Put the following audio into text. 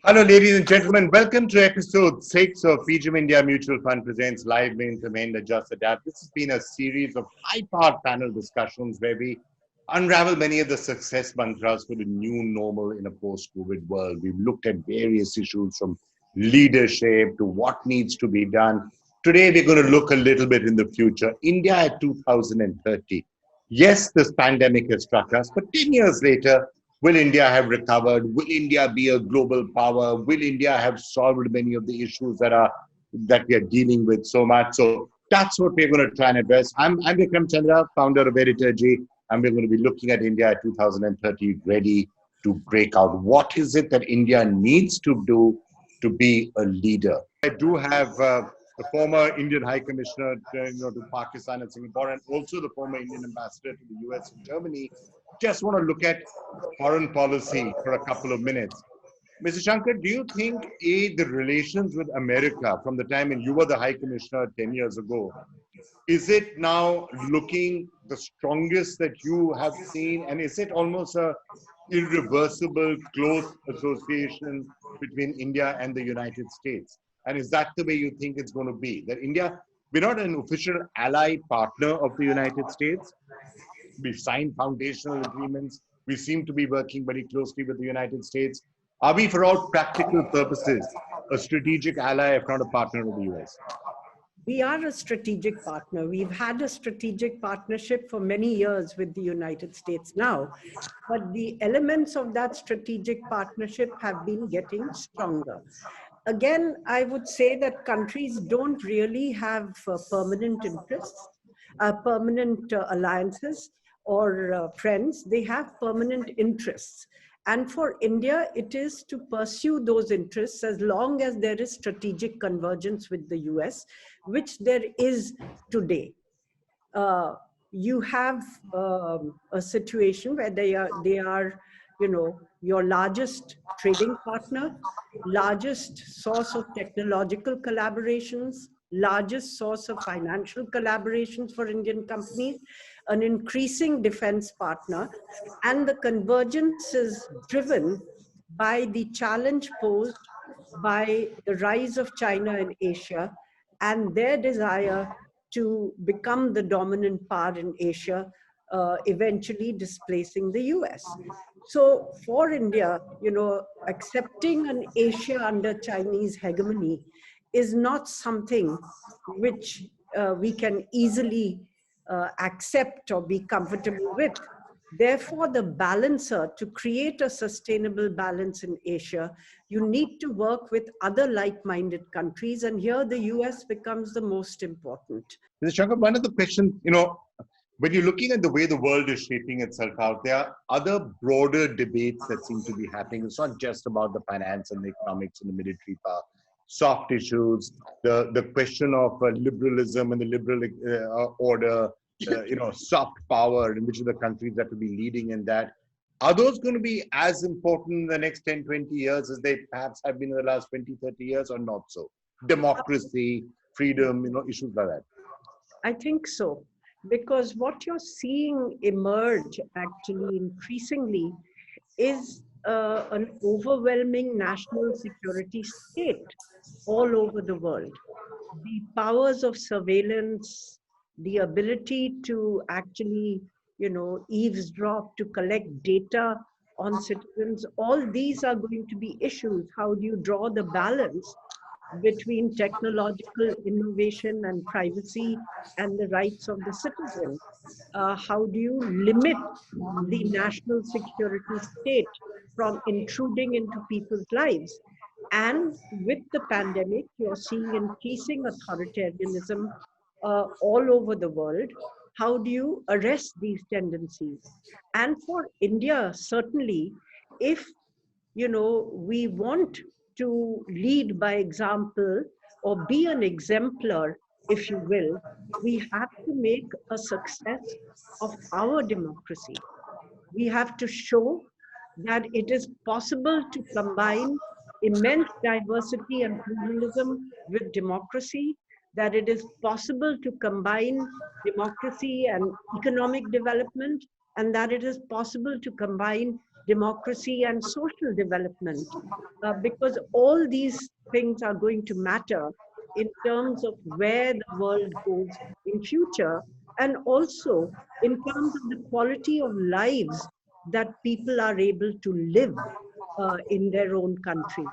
Hello, ladies and gentlemen. Welcome to episode 6 of PGIM India Mutual Fund Presents Live Mains Amend Adjust Adapt. This has been a series of high-powered panel discussions where we unravel many of the success mantras for the new normal in a post-COVID world. We've looked at various issues from leadership to what needs to be done. Today, we're going to look a little bit in the future. India at 2030. Yes, this pandemic has struck us, but 10 years later, will India have recovered? Will India be a global power? Will India have solved many of the issues that we are dealing with so much? So that's what we're going to try and address. I'm Vikram Chandra, founder of Editorji, and we're going to be looking at India at 2030, ready to break out. What is it that India needs to do to be a leader? I do have the former Indian High Commissioner to Pakistan and Singapore, and also the former Indian Ambassador to the US and Germany. Just want to look at foreign policy for a couple of minutes. Mr. Shankar, do you think the relations with America from the time when you were the High Commissioner 10 years ago, is it now looking the strongest that you have seen? And is it almost a irreversible close association between India and the United States? And is that the way you think it's going to be? That India, we're not an official ally partner of the United States. We've signed foundational agreements. We seem to be working very closely with the United States. Are we, for all practical purposes, a strategic ally, if not a partner of the US? We are a strategic partner. We've had a strategic partnership for many years with the United States now, but the elements of that strategic partnership have been getting stronger. Again, I would say that countries don't really have permanent interests, permanent alliances or friends. They have permanent interests. And for India, it is to pursue those interests as long as there is strategic convergence with the US, which there is today. You have a situation where they are, your largest trading partner, largest source of technological collaborations, largest source of financial collaborations for Indian companies, an increasing defense partner, and the convergence is driven by the challenge posed by the rise of China in Asia and their desire to become the dominant power in Asia, eventually displacing the US. So for India, accepting an Asia under Chinese hegemony is not something which we can easily accept or be comfortable with. Therefore, the balancer, to create a sustainable balance in Asia, you need to work with other like-minded countries, and here the US becomes the most important. Mr. Shankar, one of the questions, when you're looking at the way the world is shaping itself out, there are other broader debates that seem to be happening. It's not just about the finance and the economics and the military power. Soft issues, the question of liberalism and the liberal order, soft power, and which are the countries that will be leading in that. Are those going to be as important in the next 10, 20 years as they perhaps have been in the last 20, 30 years, or not so? Democracy, freedom, issues like that. I think so, because what you're seeing emerge actually increasingly is an overwhelming national security state all over the world. The powers of surveillance, the ability to actually, eavesdrop, to collect data on citizens, all these are going to be issues. How do you draw the balance between technological innovation and privacy and the rights of the citizen? How do you limit the national security state from intruding into people's lives? And with the pandemic, you're seeing increasing authoritarianism all over the world. How do you arrest these tendencies? And for India, certainly, if we want to lead by example or be an exemplar, if you will, we have to make a success of our democracy. We have to show that it is possible to combine immense diversity and pluralism with democracy, that it is possible to combine democracy and economic development, and that it is possible to combine democracy, and social development, because all these things are going to matter in terms of where the world goes in future, and also in terms of the quality of lives that people are able to live in their own country.